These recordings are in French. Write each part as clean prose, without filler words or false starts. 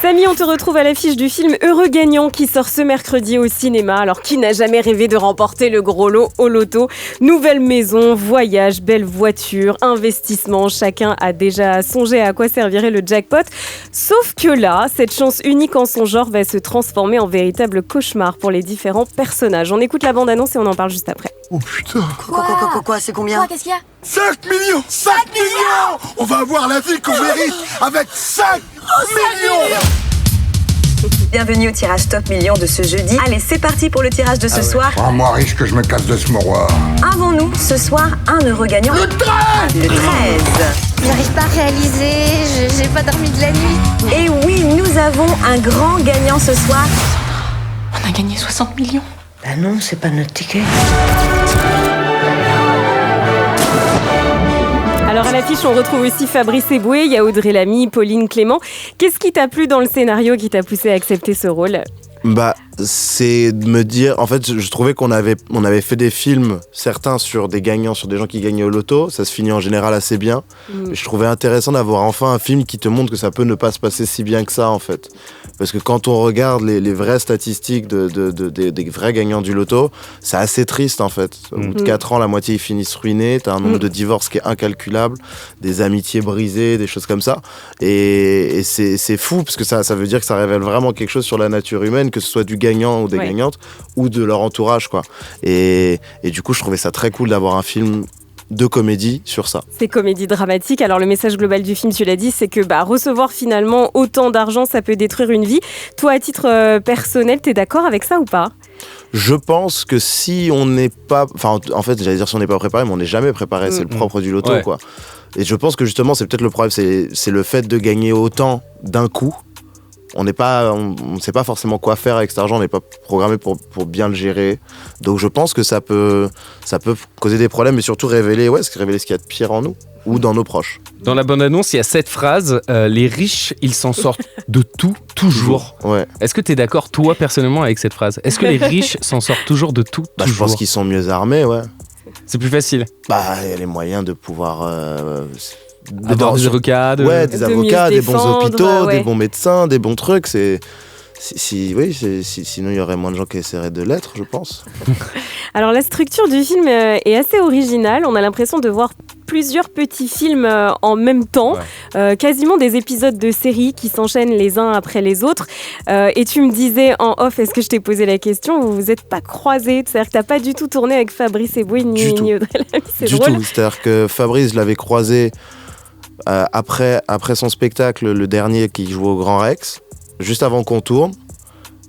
Samy, on te retrouve à l'affiche du film Heureux Gagnant qui sort ce mercredi au cinéma. Alors, qui n'a jamais rêvé de remporter le gros lot au loto ? Nouvelle maison, voyage, belle voiture, investissement. Chacun a déjà songé à quoi servirait le jackpot. Sauf que là, cette chance unique en son genre va se transformer en véritable cauchemar pour les différents personnages. On écoute la bande-annonce et on en parle juste après. Oh putain. Quoi, c'est combien ? Quoi, qu'est-ce qu'il y a ? 5 millions 5 millions. On va avoir la vie qu'on mérite avec 5 millions. Bienvenue au tirage Top Millions de ce jeudi. Allez, c'est parti pour le tirage de ce soir. Ah, moi riche que je me casse de ce mouroir. Avons-nous ce soir un heureux gagnant ? Le 13. Le 13. J'arrive pas à réaliser, j'ai pas dormi de la nuit. Et oui, nous avons un grand gagnant ce soir. On a gagné 60 millions. Bah non, c'est pas notre ticket. Alors à l'affiche, on retrouve aussi Fabrice Eboué, il y a Audrey Lamy, Pauline Clément. Qu'est-ce qui t'a plu dans le scénario qui t'a poussé à accepter ce rôle ? C'est de me dire, en fait, je trouvais qu'on avait fait des films, certains sur des gagnants, sur des gens qui gagnaient au loto, ça se finit en général assez bien. Et je trouvais intéressant d'avoir enfin un film qui te montre que ça peut ne pas se passer si bien que ça, en fait. Parce que quand on regarde les vraies statistiques des vrais gagnants du loto, c'est assez triste, en fait. Au bout de 4 ans, la moitié ils finissent ruinés, t'as un nombre de divorces qui est incalculable, des amitiés brisées, des choses comme ça. Et c'est fou, parce que ça veut dire que ça révèle vraiment quelque chose sur la nature humaine, que ce soit du gagnant ou des gagnantes, ou de leur entourage, quoi. Et du coup, je trouvais ça très cool d'avoir un film de comédie sur ça. C'est comédie dramatique. Alors le message global du film, tu l'as dit, c'est que recevoir finalement autant d'argent, ça peut détruire une vie. Toi, à titre personnel, t'es d'accord avec ça ou pas ? Je pense que si on n'est pas... Enfin, en fait, j'allais dire si on n'est pas préparé, mais on n'est jamais préparé. C'est le propre du loto, quoi. Et je pense que justement, c'est peut-être le problème, c'est le fait de gagner autant d'un coup. On ne sait pas forcément quoi faire avec cet argent, on n'est pas programmé pour bien le gérer. Donc je pense que ça peut causer des problèmes, mais surtout révéler ce qu'il y a de pire en nous ou dans nos proches. Dans la bande-annonce, il y a cette phrase, les riches, ils s'en sortent de tout, toujours. Ouais. Est-ce que tu es d'accord, toi, personnellement, avec cette phrase ? Est-ce que les riches s'en sortent toujours de tout, toujours ? Je pense qu'ils sont mieux armés, ouais. C'est plus facile. Il y a les moyens de pouvoir... Avoir des avocats, des avocats, des bons hôpitaux, des bons médecins, des bons trucs. Sinon, il y aurait moins de gens qui essaieraient de l'être, je pense. Alors, la structure du film est assez originale. On a l'impression de voir plusieurs petits films en même temps, quasiment des épisodes de séries qui s'enchaînent les uns après les autres. Et tu me disais en off, est-ce que je t'ai posé la question, vous vous êtes pas croisés ? C'est-à-dire que t'as pas du tout tourné avec Fabrice Eboué ni Audrey Lamy, c'est drôle. Du tout, c'est-à-dire que Fabrice, je l'avais croisé après son spectacle, le dernier qui jouait au Grand Rex, juste avant qu'on tourne.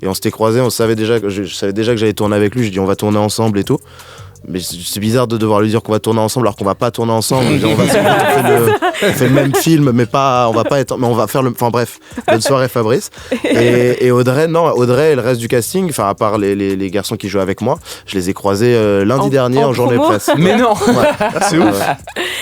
Et on s'était croisés, je savais déjà que j'allais tourner avec lui, j'ai dit on va tourner ensemble et tout. Mais c'est bizarre de devoir lui dire qu'on va tourner ensemble alors qu'on va pas tourner ensemble. On fait le même film, mais on va pas être, mais on va faire enfin bref, bonne soirée Fabrice. Et Audrey, et le reste du casting, enfin à part les garçons qui jouent avec moi, je les ai croisés lundi dernier en journée presse. Mais non, c'est ouf.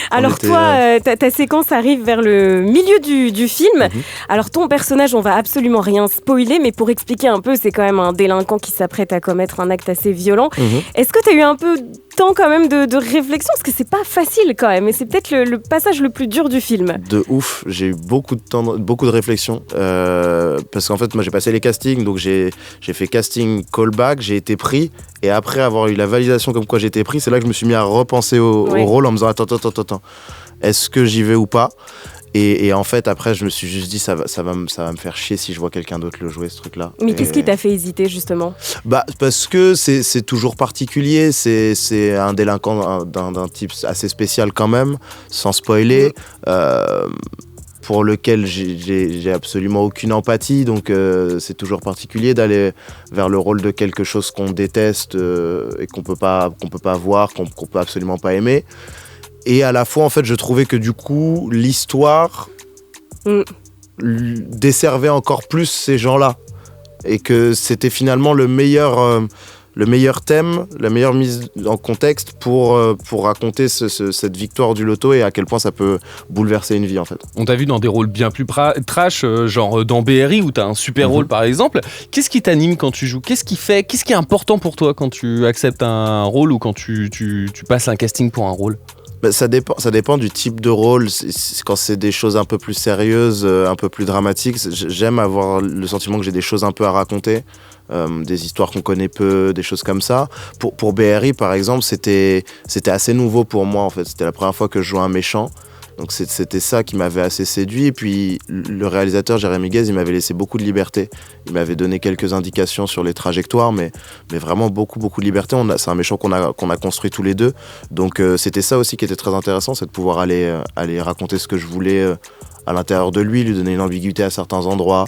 Alors toi, ta séquence arrive vers le milieu du film. Alors ton personnage, on va absolument rien spoiler, mais pour expliquer un peu, c'est quand même un délinquant qui s'apprête à commettre un acte assez violent. Est-ce que tu as eu un peu temps quand même de réflexion, parce que c'est pas facile quand même, et c'est peut-être le passage le plus dur du film. De ouf, j'ai eu beaucoup de temps, beaucoup de réflexion, parce qu'en fait moi j'ai passé les castings, donc j'ai fait casting callback, j'ai été pris, et après avoir eu la validation comme quoi j'ai été pris, c'est là que je me suis mis à repenser au rôle en me disant attends, est-ce que j'y vais ou pas ? Et en fait, après, je me suis juste dit, ça va me faire chier si je vois quelqu'un d'autre le jouer, ce truc-là. Mais qu'est-ce qui t'a fait hésiter, justement ? Parce que c'est toujours particulier. C'est un délinquant d'un type assez spécial quand même, sans spoiler. Pour lequel j'ai absolument aucune empathie. Donc, c'est toujours particulier d'aller vers le rôle de quelque chose qu'on déteste et qu'on peut pas voir, qu'on peut absolument pas aimer. Et à la fois, en fait, je trouvais que du coup, l'histoire desservait encore plus ces gens-là. Et que c'était finalement le meilleur thème, la meilleure mise en contexte pour raconter cette victoire du loto et à quel point ça peut bouleverser une vie, en fait. On t'a vu dans des rôles bien plus trash, genre dans BRI, où t'as un super rôle, par exemple. Qu'est-ce qui t'anime quand tu joues ? Qu'est-ce qui est important pour toi quand tu acceptes un rôle ou quand tu passes un casting pour un rôle ? Ça dépend du type de rôle. Quand c'est des choses un peu plus sérieuses, un peu plus dramatiques, j'aime avoir le sentiment que j'ai des choses un peu à raconter, des histoires qu'on connaît peu, des choses comme ça. Pour BRI, par exemple, c'était assez nouveau pour moi, en fait. C'était la première fois que je jouais un méchant. Donc c'était ça qui m'avait assez séduit. Et puis le réalisateur Jérémy Guez, il m'avait laissé beaucoup de liberté. Il m'avait donné quelques indications sur les trajectoires, mais vraiment beaucoup de liberté. C'est un méchant qu'on a construit tous les deux. Donc c'était ça aussi qui était très intéressant, c'est de pouvoir aller raconter ce que je voulais à l'intérieur de lui donner une ambiguïté à certains endroits.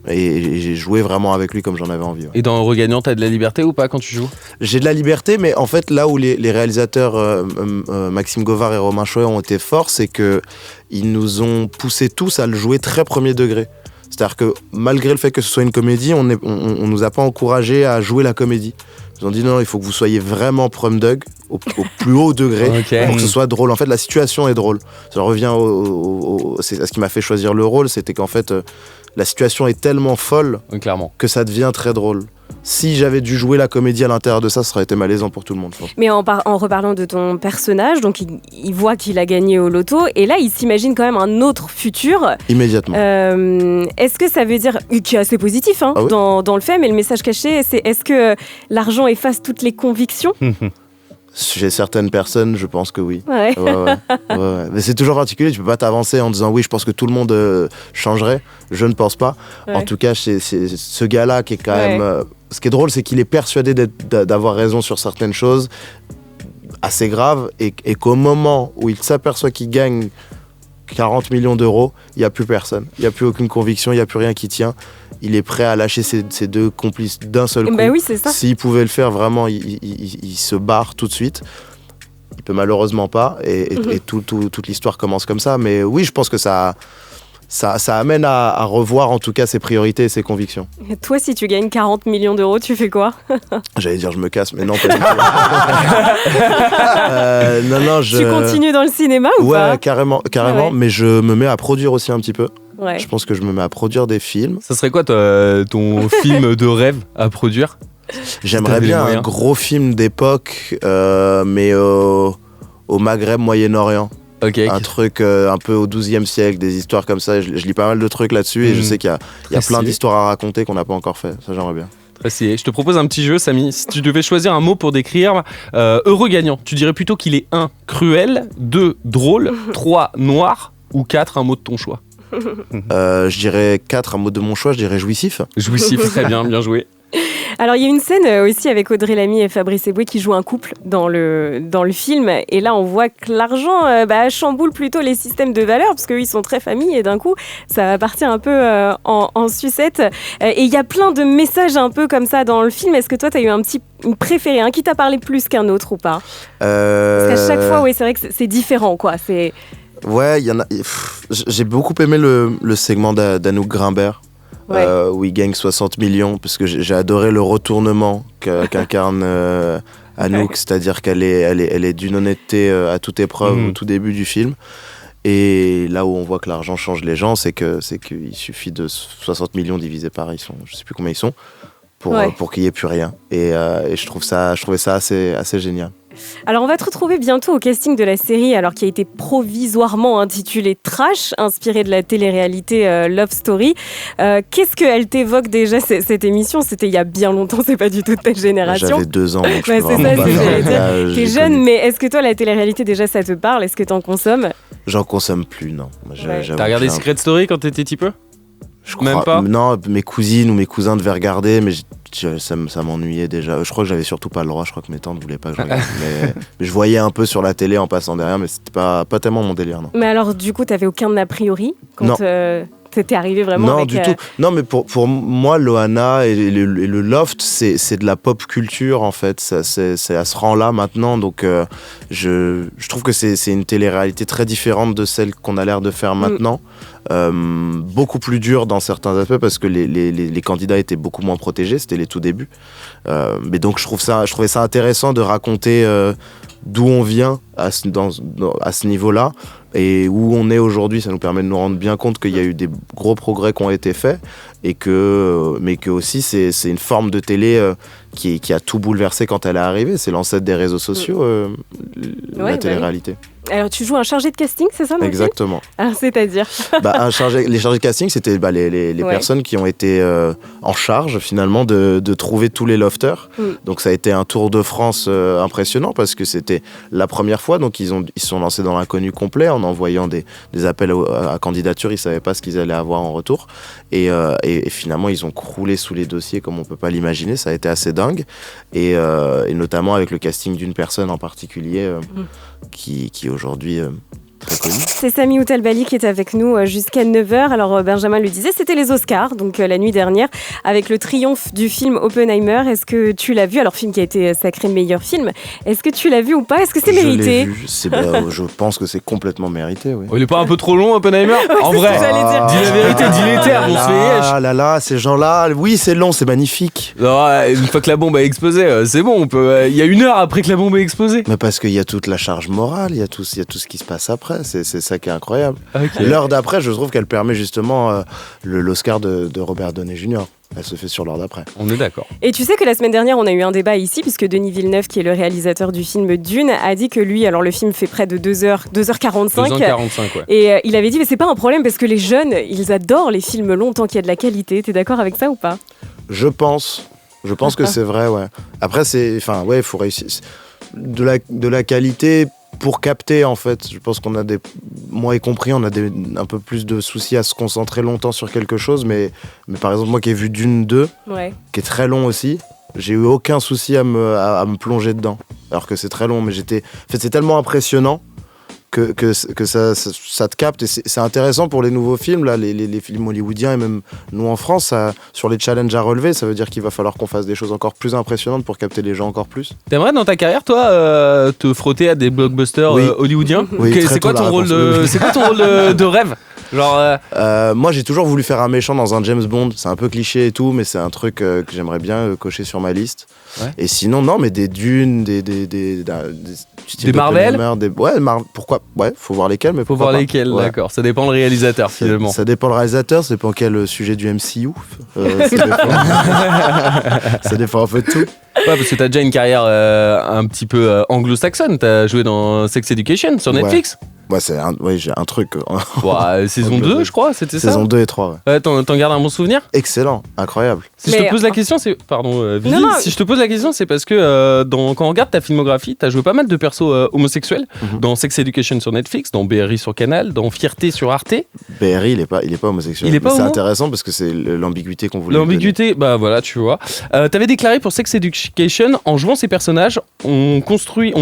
Et j'ai joué vraiment avec lui comme j'en avais envie. Ouais. Et dans Heureux Gagnant, t'as de la liberté ou pas quand tu joues ? J'ai de la liberté, mais en fait, là où les réalisateurs Maxime Govard et Romain Choet ont été forts, c'est qu'ils nous ont poussés tous à le jouer très premier degré. C'est-à-dire que malgré le fait que ce soit une comédie, on nous a pas encouragé à jouer la comédie. Ils ont dit non, il faut que vous soyez vraiment prom dog au plus haut degré pour que ce soit drôle. En fait, la situation est drôle. Ça revient c'est à ce qui m'a fait choisir le rôle, c'était qu'en fait, la situation est tellement folle que ça devient très drôle. Si j'avais dû jouer la comédie à l'intérieur de ça aurait été malaisant pour tout le monde. Mais en reparlant de ton personnage, donc il voit qu'il a gagné au loto, et là il s'imagine quand même un autre futur. Immédiatement. Est-ce que ça veut dire, qui est assez positif oui. dans le fait, mais le message caché, c'est est-ce que l'argent efface toutes les convictions ? Chez certaines personnes, je pense que oui. Ouais. Mais c'est toujours particulier, tu peux pas t'avancer en disant oui, je pense que tout le monde changerait. Je ne pense pas. Ouais. En tout cas, c'est ce gars-là qui est quand même... ce qui est drôle, c'est qu'il est persuadé d'avoir raison sur certaines choses assez graves et qu'au moment où il s'aperçoit qu'il gagne 40 millions d'euros, il n'y a plus personne. Il n'y a plus aucune conviction, il n'y a plus rien qui tient. Il est prêt à lâcher ses deux complices d'un seul coup. Oui, c'est ça. S'il pouvait le faire, vraiment, il se barre tout de suite. Il peut malheureusement pas. Et toute l'histoire commence comme ça. Mais oui, je pense que ça amène à revoir en tout cas ses priorités et ses convictions. Et toi, si tu gagnes 40 millions d'euros, tu fais quoi ? J'allais dire je me casse, mais non, pas du tout. Non, Tu continues dans le cinéma ou pas ? Ouais, carrément, ouais. Mais je me mets à produire aussi un petit peu. Ouais. Je pense que je me mets à produire des films. Ça serait quoi ton film de rêve à produire ? J'aimerais bien un gros film d'époque, mais au Maghreb, Moyen-Orient. Okay. Un truc un peu au XIIe siècle, des histoires comme ça. Je lis pas mal de trucs là-dessus et je sais qu'il y a plein d'histoires à raconter qu'on n'a pas encore fait. Ça, j'aimerais bien. Très stylé. Je te propose un petit jeu, Samy. Si tu devais choisir un mot pour décrire Heureux Gagnant, tu dirais plutôt qu'il est 1, cruel, 2, drôle, 3, noir ou 4, un mot de ton choix ? Je dirais 4, un mot de mon choix, je dirais jouissif. Jouissif, très bien, bien joué. Alors il y a une scène aussi avec Audrey Lamy et Fabrice Eboué qui jouent un couple dans le film, et là on voit que l'argent chamboule plutôt les systèmes de valeurs parce qu'eux ils sont très famille et d'un coup ça va partir un peu en sucette, et il y a plein de messages un peu comme ça dans le film. Est-ce que toi t'as eu une préférée, qui t'a parlé plus qu'un autre ou pas ? Parce qu'à chaque fois c'est vrai que c'est différent quoi. Ouais, il y en a. J'ai beaucoup aimé le segment d'Anouk Grimbert. Ouais. Où il gagne 60 millions, parce que j'ai adoré le retournement qu'incarne Anouk, c'est-à-dire qu'elle est d'une honnêteté à toute épreuve au tout début du film. Et là où on voit que l'argent change les gens, c'est qu'il suffit de 60 millions divisé par, je sais plus combien ils sont, pour qu'il n'y ait plus rien. Et je trouvais ça assez génial. Alors on va te retrouver bientôt au casting de la série, qui a été provisoirement intitulée Trash, inspirée de la télé-réalité Love Story. Qu'est-ce qu'elle t'évoque déjà cette émission ? C'était il y a bien longtemps, c'est pas du tout de ta génération. J'avais 2 ans, donc c'est ça, j'allais dire. T'es jeune, mais est-ce que toi la télé-réalité déjà ça te parle ? Est-ce que t'en consommes ? J'en consomme plus, non. T'as regardé Secret Story quand t'étais petit peu ? Je crois, même pas. Non, mes cousines ou mes cousins devaient regarder, mais ça m'ennuyait déjà. Je crois que j'avais surtout pas le droit. Je crois que mes tantes voulaient pas que je regarde. mais je voyais un peu sur la télé en passant derrière, mais c'était pas tellement mon délire, non. Mais alors, du coup, t'avais aucun a priori quand t'étais arrivé vraiment non, avec... du tout. Non, mais pour moi, Loana et le Loft, c'est de la pop culture, en fait. C'est à ce rang-là maintenant. Donc, je trouve que c'est une télé-réalité très différente de celle qu'on a l'air de faire maintenant. beaucoup plus dur dans certains aspects parce que les candidats étaient beaucoup moins protégés, c'était les tout débuts. Mais donc je trouvais ça intéressant de raconter d'où on vient à ce niveau-là et où on est aujourd'hui. Ça nous permet de nous rendre bien compte qu'il y a eu des gros progrès qui ont été faits mais que aussi c'est une forme de télé qui a tout bouleversé quand elle est arrivée. C'est l'ancêtre des réseaux sociaux, la télé-réalité. Alors tu joues un chargé de casting, c'est ça? Exactement. Alors c'est-à-dire les chargés de casting, c'était les personnes qui ont été en charge finalement de trouver tous les lofters. Donc ça a été un tour de France impressionnant parce que c'était la première fois. Donc ils se sont lancés dans l'inconnu complet en envoyant des appels à candidature. Ils savaient pas ce qu'ils allaient avoir en retour. Et finalement ils ont croulé sous les dossiers comme on peut pas l'imaginer. Ça a été assez dingue. Et notamment avec le casting d'une personne en particulier qui aujourd'hui très connu. C'est Sami Outalbali qui est avec nous jusqu'à 9h. Alors Benjamin le disait, c'était les Oscars, donc la nuit dernière, avec le triomphe du film Oppenheimer. Est-ce que tu l'as vu? Alors film qui a été sacré meilleur film. Est-ce que tu l'as vu ou pas? Est-ce que c'est mérité? Je l'ai vu. Je pense que c'est complètement mérité, oui. Il est pas un peu trop long, Oppenheimer? En vrai, dis la vérité, dis les termes, on se fait yesh. Ah là là, ces gens-là, oui c'est long, c'est magnifique. Non, une fois que la bombe a explosé, c'est bon, il y a 1 heure après que la bombe a explosé. Mais parce qu'il y a toute la charge morale, il y a tout ce qui se passe après, c'est ça qui est incroyable. Okay. L'heure d'après, je trouve qu'elle permet justement l'Oscar de Robert Downey Jr. Elle se fait sur l'heure d'après. On est d'accord. Et tu sais que la semaine dernière, on a eu un débat ici, puisque Denis Villeneuve, qui est le réalisateur du film Dune, a dit que lui, alors le film fait près de 2h45. 2h45, ouais. Et il avait dit, mais c'est pas un problème, parce que les jeunes, ils adorent les films longs tant qu'il y a de la qualité. T'es d'accord avec ça ou pas? Je pense que c'est vrai, ouais. Après, il faut réussir. De la qualité pour capter, en fait. Je pense qu'on a moi y compris, on a un peu plus de soucis à se concentrer longtemps sur quelque chose, mais par exemple, moi qui ai vu Dune 2, qui est très long aussi, j'ai eu aucun souci à me plonger dedans. Alors que c'est très long, mais c'est tellement impressionnant que ça te capte. Et c'est intéressant pour les nouveaux films, là, les films hollywoodiens, et même nous en France, sur les challenges à relever, ça veut dire qu'il va falloir qu'on fasse des choses encore plus impressionnantes pour capter les gens encore plus. T'aimerais dans ta carrière, toi, te frotter à des blockbusters hollywoodiens? Oui, c'est quoi ton rôle de rêve? Genre moi j'ai toujours voulu faire un méchant dans un James Bond, c'est un peu cliché et tout, mais c'est un truc que j'aimerais bien cocher sur ma liste. Ouais. Et sinon non, mais des Dunes, des Marvel, pourquoi? Ouais, faut voir lesquels, mais faut voir lesquels, ouais. D'accord. Ça dépend le réalisateur finalement. Ça dépend le réalisateur, ça dépend quel sujet du MCU. Ça dépend un peu de tout. Ouais, parce que t'as déjà une carrière un petit peu anglo-saxonne. T'as joué dans Sex Education sur Netflix. Ouais, j'ai un truc. Saison 2, je crois, c'était ça. Saison 2 et 3, ouais. T'en gardes un bon souvenir? Excellent, incroyable. Si je te pose la question, c'est. Pardon, Vivi, si je te pose la question, c'est parce que quand on regarde ta filmographie, t'as joué pas mal de persos homosexuels, dans Sex Education sur Netflix, dans BRI sur Canal, dans Fierté sur Arte. BRI, il est pas homosexuel. C'est intéressant parce que c'est l'ambiguïté qu'on voulait. L'ambiguïté, bah voilà, tu vois. T'avais déclaré pour Sex Education, en jouant ces personnages, on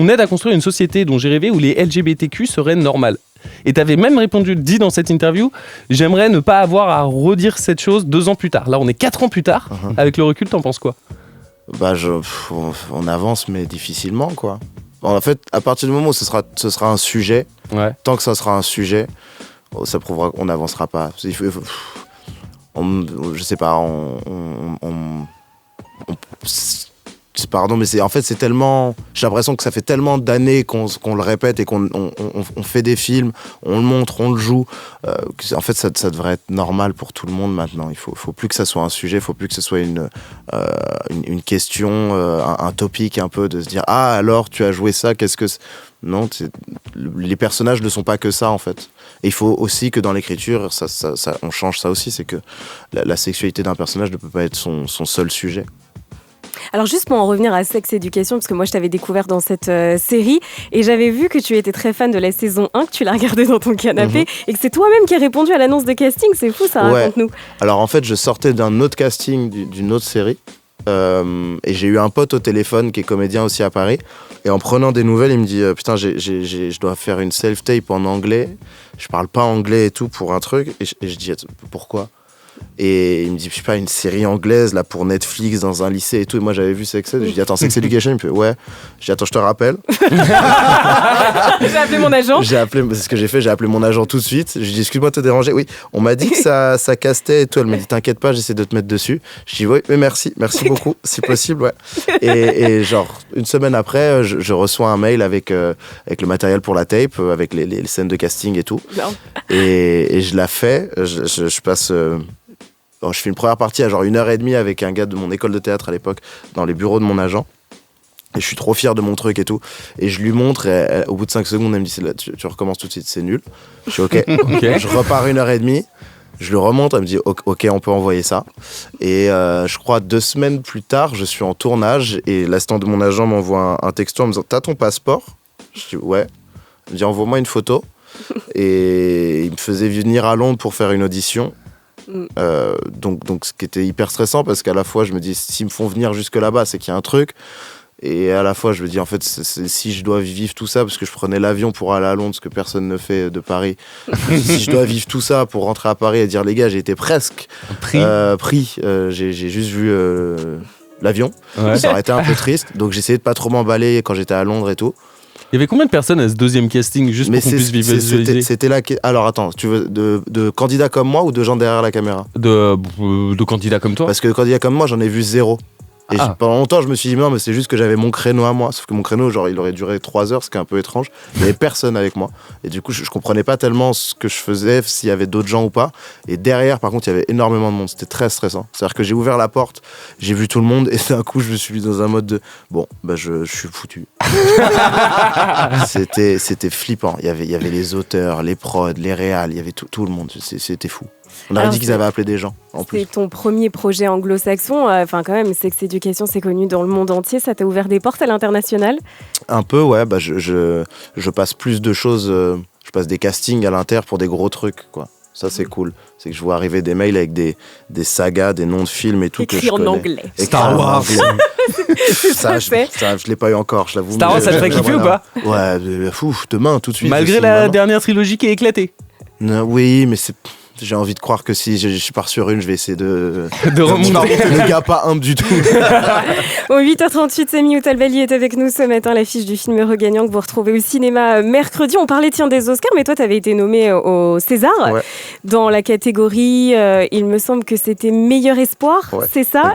aide à construire une société dont j'ai rêvé où les LGBTQ seraient normales. Et t'avais même dit dans cette interview, j'aimerais ne pas avoir à redire cette chose 2 ans plus tard. Là, on est 4 ans plus tard. Avec le recul, t'en penses quoi? On avance, mais difficilement, quoi. En fait, à partir du moment où ce sera un sujet, tant que ça sera un sujet, ça prouvera qu'on n'avancera pas. Je sais pas, pardon, mais c'est tellement. J'ai l'impression que ça fait tellement d'années qu'on le répète et qu'on fait des films, on le montre, on le joue. En fait, ça devrait être normal pour tout le monde maintenant. Il faut plus que ça soit un sujet, il faut plus que ce soit une question, un topic un peu de se dire ah alors tu as joué ça, qu'est-ce que non, les personnages ne sont pas que ça en fait. Et il faut aussi que dans l'écriture, on change ça aussi, c'est que la sexualité d'un personnage ne peut pas être son seul sujet. Alors juste pour en revenir à Sex Education, parce que moi je t'avais découvert dans cette série et j'avais vu que tu étais très fan de la saison 1, que tu l'as regardée dans ton canapé et que c'est toi-même qui as répondu à l'annonce de casting, c'est fou ça, raconte-nous. Alors en fait je sortais d'un autre casting d'une autre série et j'ai eu un pote au téléphone qui est comédien aussi à Paris et en prenant des nouvelles il me dit putain je dois faire une self-tape en anglais, je parle pas anglais et tout pour un truc et je dis pourquoi ? Et il me dit, je sais pas, une série anglaise là pour Netflix dans un lycée et tout. Et moi j'avais vu Sex Ed. Je lui dis, attends, Sex Education? Il me fait, ouais. Je dis, attends, je te rappelle. J'ai appelé mon agent. C'est ce que j'ai fait, j'ai appelé mon agent tout de suite. Je lui dis, excuse-moi de te déranger. Oui, on m'a dit que ça castait et tout. Elle m'a dit, t'inquiète pas, j'essaie de te mettre dessus. Je dis, oui, mais merci beaucoup, si possible, ouais. Et genre, une semaine après, je reçois un mail avec le matériel pour la tape, avec les scènes de casting et tout. Et je la fais. Je passe. Je fais une première partie à genre 1h30 avec un gars de mon école de théâtre à l'époque dans les bureaux de mon agent. Et je suis trop fier de mon truc et tout. Et je lui montre, et au bout de 5 secondes, elle me dit, tu recommences tout de suite, c'est nul. Je suis OK. Je repars 1h30, je le remonte, elle me dit, OK, on peut envoyer ça. Et je crois 2 semaines plus tard, je suis en tournage et l'assistant de mon agent m'envoie un texto en me disant, t'as ton passeport? Je dis, ouais. Il me dit, envoie-moi une photo. Et il me faisait venir à Londres pour faire une audition. Donc ce qui était hyper stressant parce qu'à la fois je me dis s'ils me font venir jusque là-bas c'est qu'il y a un truc et à la fois je me dis en fait si je dois vivre tout ça parce que je prenais l'avion pour aller à Londres ce que personne ne fait de Paris si je dois vivre tout ça pour rentrer à Paris et dire les gars j'ai été presque pris j'ai juste vu l'avion ça aurait été un peu triste donc j'essayais de pas trop m'emballer quand j'étais à Londres et tout. Il y avait combien de personnes à ce deuxième casting juste pour qu'on puisse visualiser? C'était là. Alors attends, tu veux de candidats comme moi ou de gens derrière la caméra? De candidats comme toi. Parce que de candidats comme moi, j'en ai vu 0. Et pendant longtemps, je me suis dit, non, mais c'est juste que j'avais mon créneau à moi. Sauf que mon créneau, genre, il aurait duré 3 heures, ce qui est un peu étrange. Il n'y avait personne avec moi. Et du coup, je comprenais pas tellement ce que je faisais, s'il y avait d'autres gens ou pas. Et derrière, par contre, il y avait énormément de monde. C'était très stressant. C'est-à-dire que j'ai ouvert la porte, j'ai vu tout le monde, et d'un coup, je me suis mis dans un mode de, bon, bah, je suis foutu. C'était flippant. Il y avait les auteurs, les prods, les réals, il y avait tout le monde. C'était fou. On aurait dit qu'ils avaient appelé des gens, en plus. C'est ton premier projet anglo-saxon. Enfin, quand même, Sex Education, c'est connu dans le monde entier. Ça t'a ouvert des portes à l'international? Un peu, ouais. Bah, je passe plus de choses. Je passe des castings à l'inter pour des gros trucs, quoi. Ça, c'est cool. C'est que je vois arriver des mails avec des sagas, des noms de films et tout. Écrit en anglais. Star Wars. Ça, je l'ai pas eu encore, je l'avoue. Star Wars, ça te ferait kiffer ou pas? Ouais, demain, tout de suite. Malgré la dernière trilogie qui est éclatée. Oui, mais j'ai envie de croire que si je pars sur une, je vais essayer de remonter. Le gars pas humble du tout. Au 8h38, Samy Outalbali est avec nous ce matin, l'affiche du film Heureux Gagnant que vous retrouvez au cinéma mercredi. On parlait des Oscars, mais toi, tu avais été nommé au César dans la catégorie, il me semble que c'était Meilleur Espoir, c'est ça?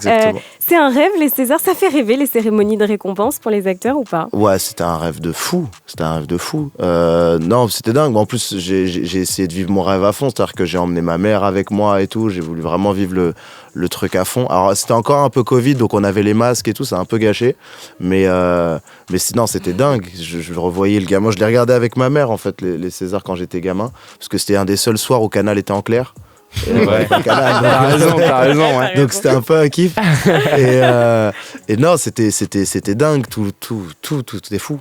C'est un rêve, les Césars, ça fait rêver les cérémonies de récompense pour les acteurs ou pas? Ouais, c'était un rêve de fou. Non, c'était dingue. En plus, j'ai essayé de vivre mon rêve à fond, c'est-à-dire que j'ai emmené ma mère avec moi et tout, j'ai voulu vraiment vivre le truc à fond. Alors c'était encore un peu Covid, donc on avait les masques et tout, ça a un peu gâché, mais sinon c'était dingue. Je revoyais le gamin, moi je l'ai regardé avec ma mère en fait, les Césars quand j'étais gamin, parce que c'était un des seuls soirs où Canal était en clair. T'as raison, ouais. Donc c'était un peu un kiff. Et non, c'était dingue, tout était fou.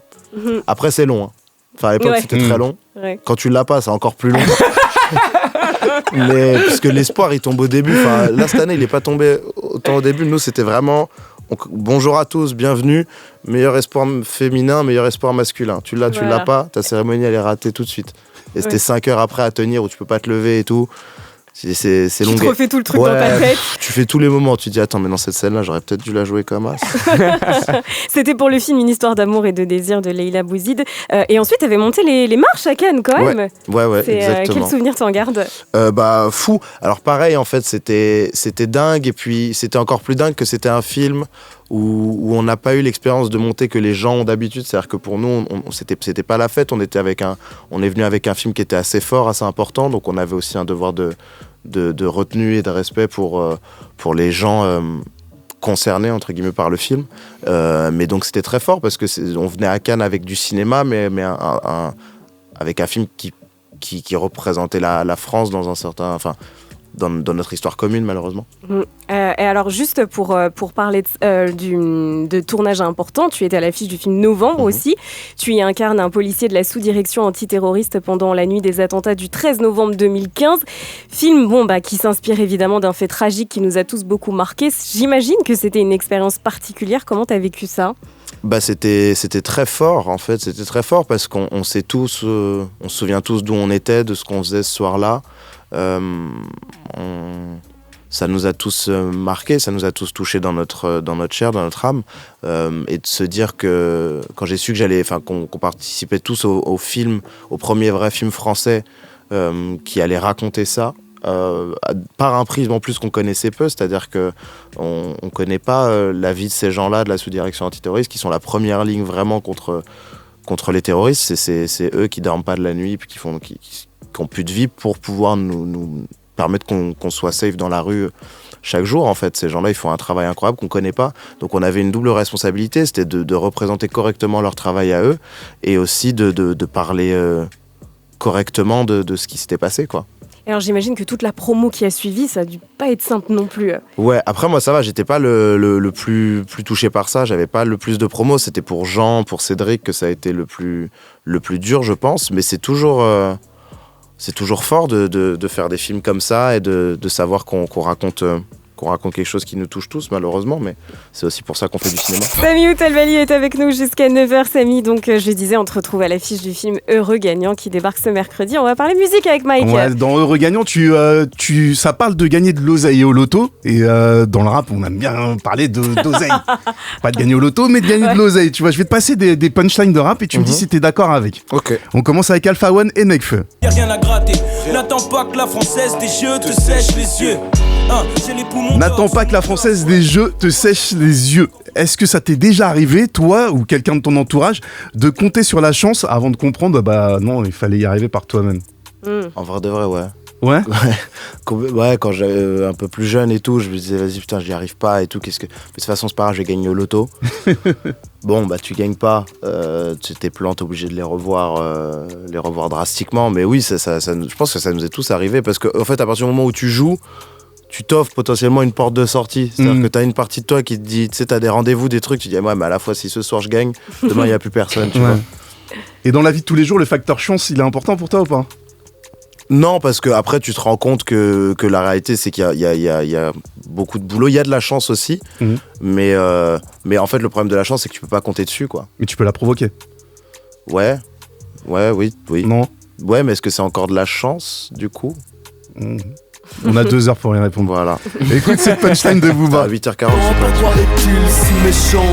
Après c'est long, hein. Enfin à l'époque c'était très long. Quand tu l'as pas, c'est encore plus long. Mais parce que l'espoir il tombe au début. Enfin là cette année il est pas tombé autant au début. Nous c'était vraiment bonjour à tous, bienvenue. Meilleur espoir féminin, meilleur espoir masculin. Tu l'as pas, ta cérémonie elle est ratée tout de suite. Et c'était 5 heures après à tenir où tu peux pas te lever et tout. C'est long. Tu te refais tout le truc dans ta tête. Tu fais tous les moments. Tu te dis, attends, mais dans cette scène-là, j'aurais peut-être dû la jouer comme as. C'était pour le film Une histoire d'amour et de désir de Leïla Bouzid. Et ensuite, tu avais monté les marches à Cannes, quand même. Ouais, exactement. Quel souvenir t'en gardes? Fou. Alors, pareil, en fait, c'était dingue. Et puis, c'était encore plus dingue que c'était un film où on n'a pas eu l'expérience de monter que les gens ont d'habitude. C'est-à-dire que pour nous, c'était pas la fête. On est venu avec un film qui était assez fort, assez important. Donc, on avait aussi un devoir de retenue et de respect pour les gens concernés entre guillemets par le film, mais donc c'était très fort parce que on venait à Cannes avec du cinéma, mais avec un film qui représentait la France dans un certain, enfin dans notre histoire commune malheureusement. Et alors juste pour parler de tournage important, tu étais à l'affiche du film Novembre aussi. Tu y incarnes un policier de la sous-direction antiterroriste pendant la nuit des attentats du 13 novembre 2015. Film qui s'inspire évidemment d'un fait tragique qui nous a tous beaucoup marqués. J'imagine que c'était une expérience particulière. Comment t'as vécu ça? C'était très fort en fait. C'était très fort parce qu'on sait tous, on se souvient tous d'où on était, de ce qu'on faisait ce soir-là. ça nous a tous marqués, ça nous a tous touchés dans notre chair, dans notre âme. Et de se dire que, quand j'ai su que qu'on participait tous au film, au premier vrai film français qui allait raconter ça, par un prisme en plus qu'on connaissait peu, c'est-à-dire qu'on ne connaît pas la vie de ces gens-là, de la sous-direction antiterroriste, qui sont la première ligne vraiment contre les terroristes. C'est eux qui dorment pas de la nuit, puis qui ont plus de vie pour pouvoir nous permettre qu'on soit safe dans la rue chaque jour. En fait, ces gens-là, ils font un travail incroyable qu'on connaît pas. Donc on avait une double responsabilité, c'était de représenter correctement leur travail à eux, et aussi de parler correctement de ce qui s'était passé, quoi. Alors j'imagine que toute la promo qui a suivi, ça a dû pas être simple non plus. Ouais, après moi ça va, j'étais pas le plus touché par ça, j'avais pas le plus de promos, c'était pour Jean, pour Cédric que ça a été le plus dur, je pense, mais c'est toujours fort de faire des films comme ça et de savoir qu'on raconte quelque chose qui nous touche tous, malheureusement, mais c'est aussi pour ça qu'on fait du cinéma. Samy Outalbali est avec nous jusqu'à 9h. Samy, donc je disais, on te retrouve à l'affiche du film Heureux Gagnant qui débarque ce mercredi. On va parler musique avec Mike. Ouais, dans Heureux Gagnant, ça parle de gagner de l'oseille au loto, et dans le rap, on aime bien parler d'oseille. Pas de gagner au loto, mais de gagner de l'oseille. Tu vois, je vais te passer des punchlines de rap et tu me dis si t'es d'accord avec. Ok. On commence avec Alpha One et Nekfeu. Y'a rien à gratter, n'attends pas que la française des jeux te sèche les yeux. N'attends pas que la française des jeux te sèche les yeux. Est-ce que ça t'est déjà arrivé, toi ou quelqu'un de ton entourage, de compter sur la chance avant de comprendre, non, il fallait y arriver par toi-même? En vrai de vrai, ouais. Ouais. Ouais, quand j'étais un peu plus jeune et tout, je me disais vas-y putain j'y arrive pas et tout, mais de toute façon c'est pas grave, je vais gagner au loto. Bon bah tu gagnes pas, tes plans t'es obligé de les revoir drastiquement, mais oui je pense que ça nous est tous arrivé, parce qu'en fait à partir du moment où tu joues, tu t'offres potentiellement une porte de sortie. C'est-à-dire que t'as une partie de toi qui te dit, tu sais, t'as des rendez-vous, des trucs, tu dis ouais mais à la fois si ce soir je gagne, demain il y a plus personne, tu vois. Et dans la vie de tous les jours, le facteur chance, il est important pour toi ou pas? Non, parce que après tu te rends compte que la réalité c'est qu'il y a beaucoup de boulot, il y a de la chance aussi, mais en fait le problème de la chance c'est que tu peux pas compter dessus, quoi. Mais tu peux la provoquer. Oui. Non. Ouais, mais est-ce que c'est encore de la chance du coup? On a 2 heures pour y répondre. Voilà. Écoute cette punchline de Booba. À 8h40. Pourquoi est-il si méchant?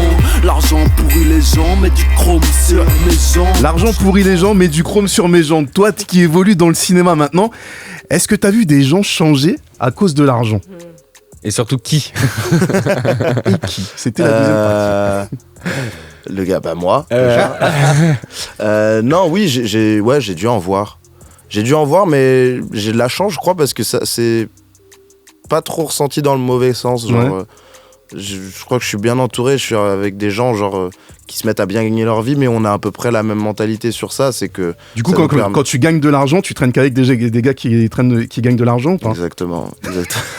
L'argent pourrit les gens, mais du chrome sur mes jambes. L'argent pourrit les gens, mais du chrome sur mes jambes. Toi qui évolues dans le cinéma maintenant, est-ce que t'as vu des gens changer à cause de l'argent? Et surtout qui? Et qui? C'était la deuxième partie. Le gars, bah moi. Non, oui, j'ai dû en voir. J'ai dû en voir, mais j'ai de la chance, je crois, parce que ça c'est pas trop ressenti dans le mauvais sens. Genre, je crois que je suis bien entouré, je suis avec des gens qui se mettent à bien gagner leur vie, mais on a à peu près la même mentalité sur ça. C'est que du coup, quand tu gagnes de l'argent, tu traînes qu'avec des gars qui gagnent de l'argent ou pas? Exactement.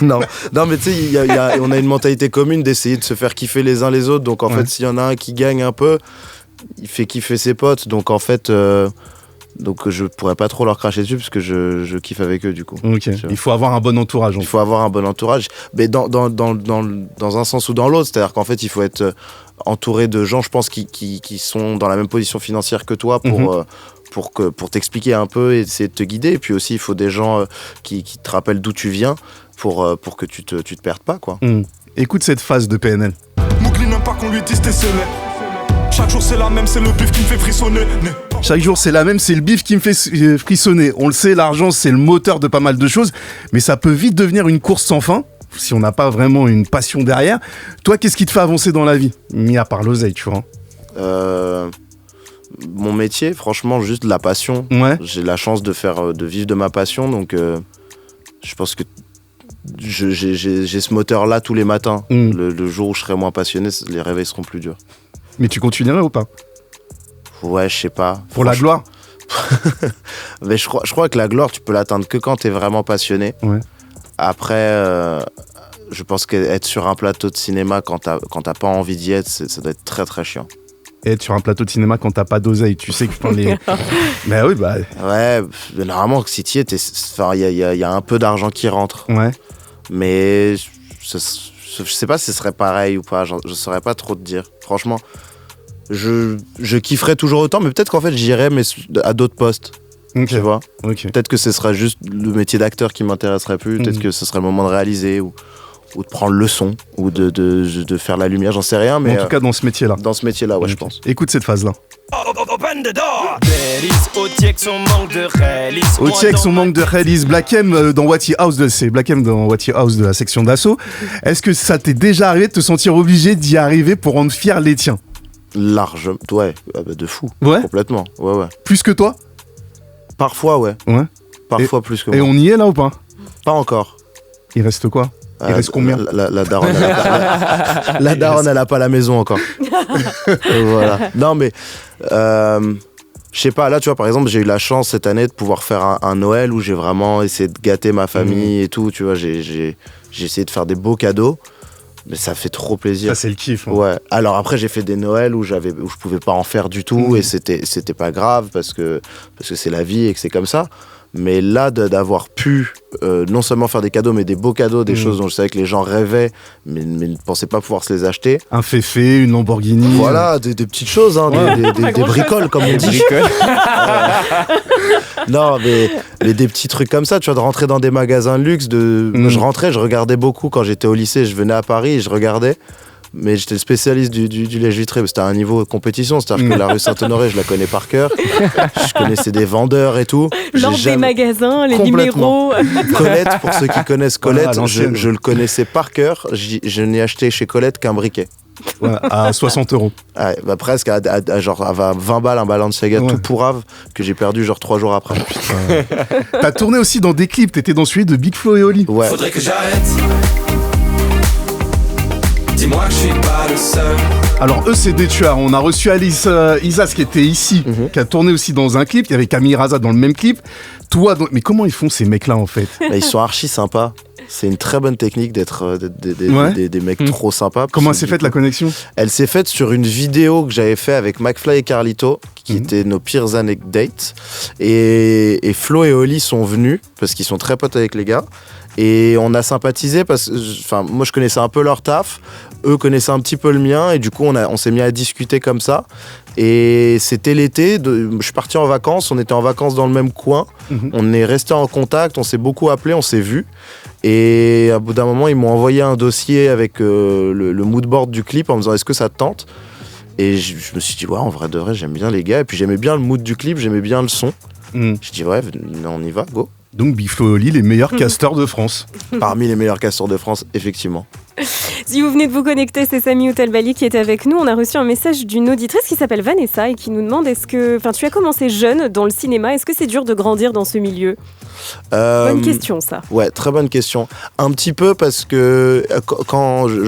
non, mais tu sais, on a une mentalité commune d'essayer de se faire kiffer les uns les autres. Donc en fait, s'il y en a un qui gagne un peu, il fait kiffer ses potes. Donc en fait... Donc je pourrais pas trop leur cracher dessus parce que je kiffe avec eux du coup. Ok. Il faut avoir un bon entourage. Il faut avoir un bon entourage, mais dans un sens ou dans l'autre, c'est-à-dire qu'en fait il faut être entouré de gens, je pense, qui sont dans la même position financière que toi pour t'expliquer un peu et essayer de te guider. Et puis aussi il faut des gens qui te rappellent d'où tu viens pour que tu te perdes pas, quoi. Écoute cette phase de PNL. Mougli n'aime pas qu'on lui dise t'es scellé. Chaque jour c'est la même, c'est le bif qui me fait frissonner. Chaque jour c'est la même, c'est le bif qui me fait frissonner. On le sait, l'argent c'est le moteur de pas mal de choses, mais ça peut vite devenir une course sans fin si on n'a pas vraiment une passion derrière. Toi, qu'est-ce qui te fait avancer dans la vie, mis à part l'oseille, tu vois? Mon métier, franchement, juste la passion. Ouais. J'ai la chance de vivre de ma passion, donc je pense que j'ai ce moteur-là tous les matins. Le jour où je serai moins passionné, les réveils seront plus durs. Mais tu continuerais ou pas? Ouais, je sais pas. Pour la gloire? Mais je crois que la gloire, tu peux l'atteindre que quand t'es vraiment passionné. Ouais. Après, je pense qu'être sur un plateau de cinéma quand t'as pas envie d'y être, ça doit être très très chiant. Et être sur un plateau de cinéma quand t'as pas d'oseille, tu sais que quand les... Mais oui, bah... Ouais, normalement, si t'y es, il y a un peu d'argent qui rentre. Ouais. Mais je sais pas si ce serait pareil ou pas, je saurais pas trop te dire. Franchement, je kifferais toujours autant, mais peut-être qu'en fait j'irais mais à d'autres postes. Ok. Tu vois. Ok. Peut-être que ce sera juste le métier d'acteur qui m'intéresserait plus. Peut-être que ce serait le moment de réaliser ou de prendre le son ou de faire la lumière. J'en sais rien, mais En tout cas, dans ce métier-là. dans ce métier-là, ouais, je pense. Écoute cette phase-là. Otiek son manque de réalisme. Aussi avec son manque de réalisme, Black M dans What You House, c'est Black M dans What You House de la section d'assaut. Est-ce que ça t'est déjà arrivé de te sentir obligé d'y arriver pour rendre fiers les tiens? Large, ouais, de fou. Ouais. Complètement, ouais. Plus que toi? Parfois, ouais. Ouais. Parfois plus que Et moi. on y est là ou pas? Pas encore. Il reste quoi? Il reste combien? La daronne, la daronne, elle a pas la maison encore. Voilà. Non, mais je sais pas, là, tu vois, par exemple, j'ai eu la chance cette année de pouvoir faire un Noël où j'ai vraiment essayé de gâter ma famille et tout, tu vois, j'ai essayé de faire des beaux cadeaux, mais ça fait trop plaisir. Ça, c'est le kiff. Hein. Ouais. Alors après, j'ai fait des Noëls où je pouvais pas en faire du tout et c'était pas grave parce que c'est la vie et que c'est comme ça. Mais là, d'avoir pu non seulement faire des cadeaux, mais des beaux cadeaux, des choses dont je savais que les gens rêvaient, mais ne pensaient pas pouvoir se les acheter. Un féfé, une Lamborghini. Voilà, des petites choses, hein, des bricoles, comme on dit. Non, mais des petits trucs comme ça, tu vois, de rentrer dans des magasins de luxe. Je rentrais, je regardais beaucoup quand j'étais au lycée, je venais à Paris et je regardais. Mais j'étais le spécialiste du lèche vitré, c'était à un niveau de compétition, c'est-à-dire que la rue Saint-Honoré, je la connais par cœur. Je connaissais des vendeurs et tout. L'ordre des magasins, les numéros. Colette, pour ceux qui connaissent Colette, Voilà, je le connaissais par cœur. Je n'ai acheté chez Colette qu'un briquet. Ouais, à 60 €. Ouais, bah presque à genre à 20 balles, un Balenciaga tout pourrave que j'ai perdu genre 3 jours après. T'as tourné aussi dans des clips, t'étais dans celui de Big Flo et Oli. Ouais. Faudrait que j'arrête. Dis-moi que je suis pas le seul. Alors eux c'est des tueurs, on a reçu Alice Isas qui était ici, qui a tourné aussi dans un clip, il y avait Camille Raza dans le même clip. Toi, mais comment ils font ces mecs-là en fait? Mais ils sont archi sympas. C'est une très bonne technique d'être des mecs trop sympas. Comment s'est faite la connexion? Elle s'est faite sur une vidéo que j'avais fait avec McFly et Carlito, qui étaient nos pires anecdotes. Et Flo et Oli sont venus, parce qu'ils sont très potes avec les gars. Et on a sympathisé parce que, moi je connaissais un peu leur taf, eux connaissaient un petit peu le mien, et du coup on s'est mis à discuter comme ça. Et c'était l'été, je suis parti en vacances, on était en vacances dans le même coin, on est resté en contact, on s'est beaucoup appelé, on s'est vu. Et à bout d'un moment, ils m'ont envoyé un dossier avec le moodboard du clip en me disant est-ce que ça te tente? Et je me suis dit ouais, en vrai de vrai, j'aime bien les gars, et puis j'aimais bien le mood du clip, j'aimais bien le son. Je dis ouais, on y va, go. Donc Big Flo et Oli, les meilleurs casteurs de France. Parmi les meilleurs casteurs de France, effectivement. Si vous venez de vous connecter, c'est Samy Outelbali qui est avec nous. On a reçu un message d'une auditrice qui s'appelle Vanessa et qui nous demande tu as commencé jeune dans le cinéma, est-ce que c'est dur de grandir dans ce milieu? Bonne question ça. Ouais, très bonne question. Un petit peu parce que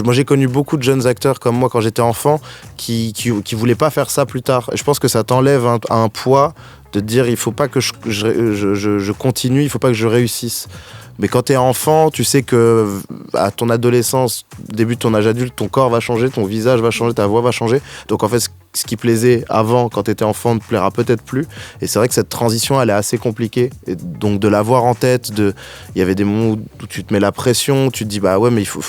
moi j'ai connu beaucoup de jeunes acteurs comme moi quand j'étais enfant qui voulaient pas faire ça plus tard. Et je pense que ça t'enlève un poids de te dire il faut pas que je continue, il faut pas que je réussisse. Mais quand t'es enfant, tu sais que à ton adolescence, début de ton âge adulte, ton corps va changer, ton visage va changer, ta voix va changer. Donc en fait, ce qui plaisait avant, quand t'étais enfant, ne te plaira peut-être plus. Et c'est vrai que cette transition, elle est assez compliquée. Et donc de l'avoir en tête, il y avait des moments où tu te mets la pression, tu te dis bah ouais, mais il faut...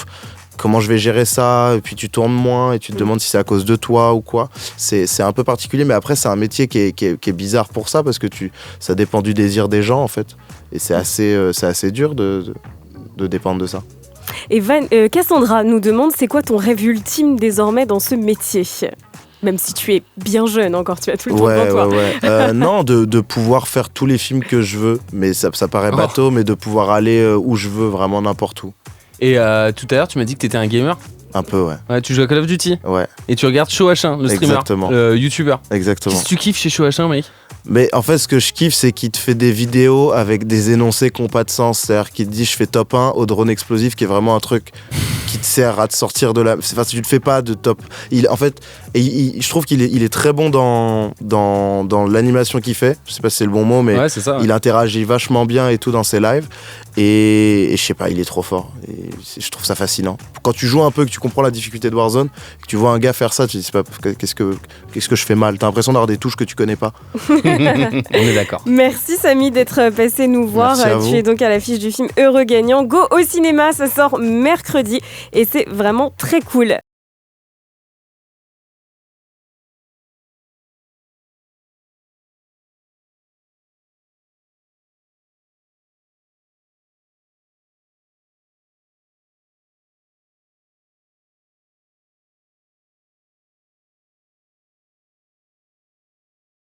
Comment je vais gérer ça? Et puis tu tournes moins et tu te demandes si c'est à cause de toi ou quoi. C'est un peu particulier, mais après c'est un métier qui est bizarre pour ça parce que ça dépend du désir des gens en fait. Et c'est assez dur de dépendre de ça. Et Cassandra nous demande c'est quoi ton rêve ultime désormais dans ce métier? Même si tu es bien jeune encore, tu as tout le temps devant toi. Ouais. Non, de pouvoir faire tous les films que je veux, mais ça paraît bateau, mais de pouvoir aller où je veux, vraiment n'importe où. Et tout à l'heure, tu m'as dit que t'étais un gamer. Un peu, ouais. Ouais, tu joues à Call of Duty. Ouais. Et tu regardes Show H1, le streamer. Exactement. Le youtubeur. Exactement. Qu'est-ce que tu kiffes chez Show H1, mec? Mais en fait, ce que je kiffe, c'est qu'il te fait des vidéos avec des énoncés qui n'ont pas de sens. C'est-à-dire qu'il te dit je fais top 1 au drone explosif, qui est vraiment un truc qui te sert à te sortir de la... Enfin, tu ne fais pas de top... je trouve qu'il est très bon dans l'animation qu'il fait. Je sais pas si c'est le bon mot, mais ouais, c'est ça, ouais. Il interagit vachement bien et tout dans ses lives. Et je sais pas, il est trop fort. Et je trouve ça fascinant. Quand tu joues un peu, que tu comprends la difficulté de Warzone, que tu vois un gars faire ça, tu te dis pas qu'est-ce que je fais mal. T'as l'impression d'avoir des touches que tu connais pas. On est d'accord. Merci Samy d'être passé nous voir. Tu es donc à l'affiche du film Heureux Gagnant. Go au cinéma, ça sort mercredi et c'est vraiment très cool.